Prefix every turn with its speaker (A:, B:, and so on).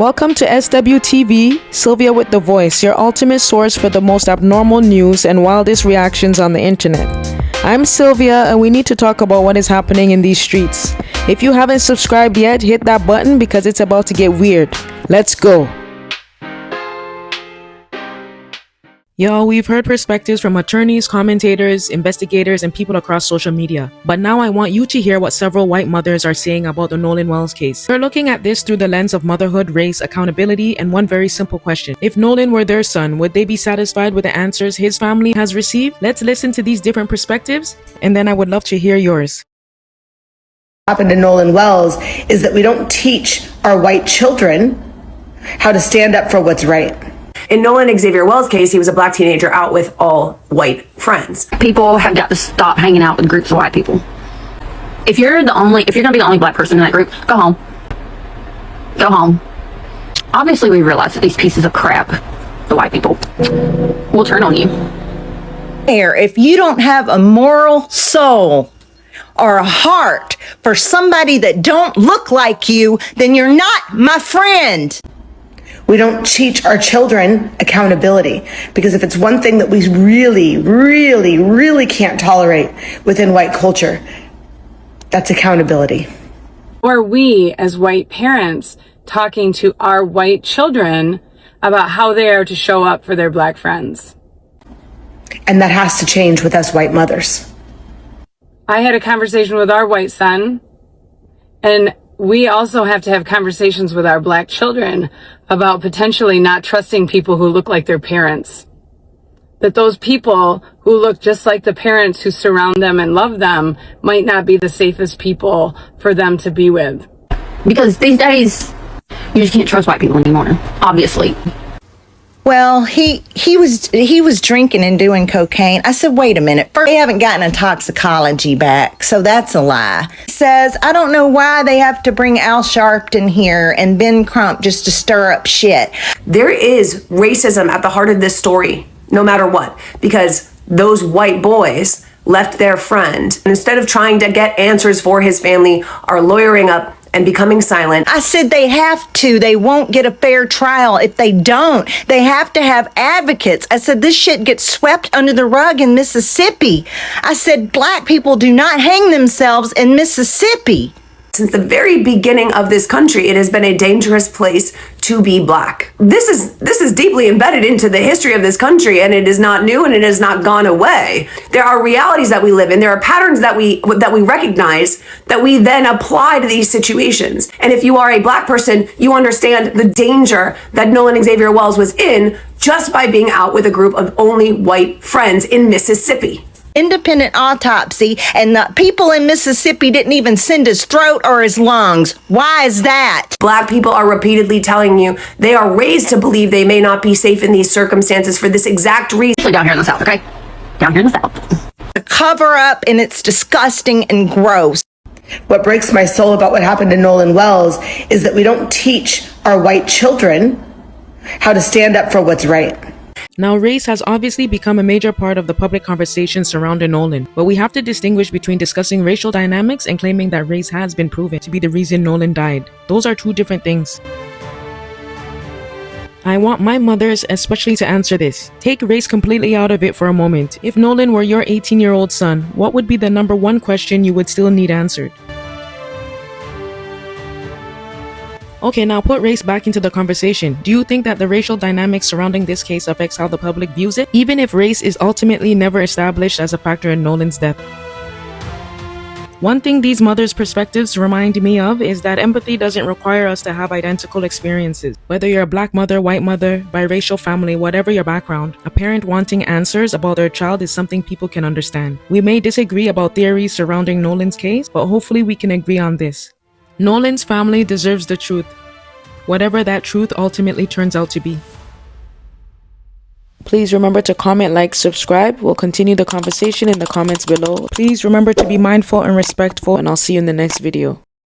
A: Welcome to SWTV, Sylvia with the Voice, your ultimate source for the most abnormal news and wildest reactions on the internet. I'm Sylvia, and we need to talk about what is happening in these streets. If you haven't subscribed yet, hit that button because it's about to get weird. Let's go. Y'all, we've heard perspectives from attorneys, commentators, investigators, and people across social media. But now I want you to hear what several white mothers are saying about the Nolan Wells case. We're looking at this through the lens of motherhood, race, accountability, and one very simple question. If Nolan were their son, would they be satisfied with the answers his family has received? Let's listen to these different perspectives, and then I would love to hear yours.
B: What happened to Nolan Wells is that we don't teach our white children how to stand up for what's right.
C: In Nolan Xavier Wells' case, he was a black teenager out with all white friends.
D: People have got to stop hanging out with groups of white people. If you're gonna be the only black person in that group, go home. Go home. Obviously, we realize that these pieces of crap, the white people, will turn on you.
E: If you don't have a moral soul or a heart for somebody that don't look like you, then you're not my friend.
B: We don't teach our children accountability, because if it's one thing that we really can't tolerate within white culture, that's accountability.
F: Or we as white parents talking to our white children about how they are to show up for their black friends.
B: And that has to change with us white mothers.
F: I had a conversation with our white son, and we also have to have conversations with our black children about potentially not trusting people who look like their parents. That those people who look just like the parents who surround them and love them might not be the safest people for them to be with.
D: Because these days, you just can't trust white people anymore, obviously.
E: Well, he was drinking and doing cocaine. I said, wait a minute. First, they haven't gotten a toxicology back, so that's a lie. He says, I don't know why they have to bring Al Sharpton here and Ben Crump just to stir up shit.
C: There is racism at the heart of this story, no matter what, because those white boys left their friend, and instead of trying to get answers for his family, are lawyering up and becoming silent.
E: I said they have to. They won't get a fair trial if they don't. They have to have advocates. I said this shit gets swept under the rug in Mississippi. I said black people do not hang themselves in Mississippi.
C: Since the very beginning of this country, it has been a dangerous place to be black. This is deeply embedded into the history of this country, and it is not new, and it has not gone away. There are realities that we live in. There are patterns that we recognize that we then apply to these situations. And if you are a black person, you understand the danger that Nolan Xavier Wells was in just by being out with a group of only white friends in Mississippi.
E: Independent autopsy, and the people in Mississippi didn't even send his throat or his lungs. Why is that?
C: Black people are repeatedly telling you they are raised to believe they may not be safe in these circumstances for this exact reason.
D: Especially down here in the South, okay? Down here in the South.
E: A cover up, and it's disgusting and gross.
B: What breaks my soul about what happened to Nolan Wells is that we don't teach our white children how to stand up for what's right.
A: Now, race has obviously become a major part of the public conversation surrounding Nolan, but we have to distinguish between discussing racial dynamics and claiming that race has been proven to be the reason Nolan died. Those are two different things. I want my mothers especially to answer this. Take race completely out of it for a moment. If Nolan were your 18-year-old son, what would be the number one question you would still need answered? Okay, now put race back into the conversation. Do you think that the racial dynamics surrounding this case affects how the public views it, even if race is ultimately never established as a factor in Nolan's death? One thing these mothers' perspectives remind me of is that empathy doesn't require us to have identical experiences. Whether you're a black mother, white mother, biracial family, whatever your background, a parent wanting answers about their child is something people can understand. We may disagree about theories surrounding Nolan's case, but hopefully we can agree on this. Nolan's family deserves the truth, whatever that truth ultimately turns out to be. Please remember to comment, like, subscribe. We'll continue the conversation in the comments below. Please remember to be mindful and respectful, and I'll see you in the next video.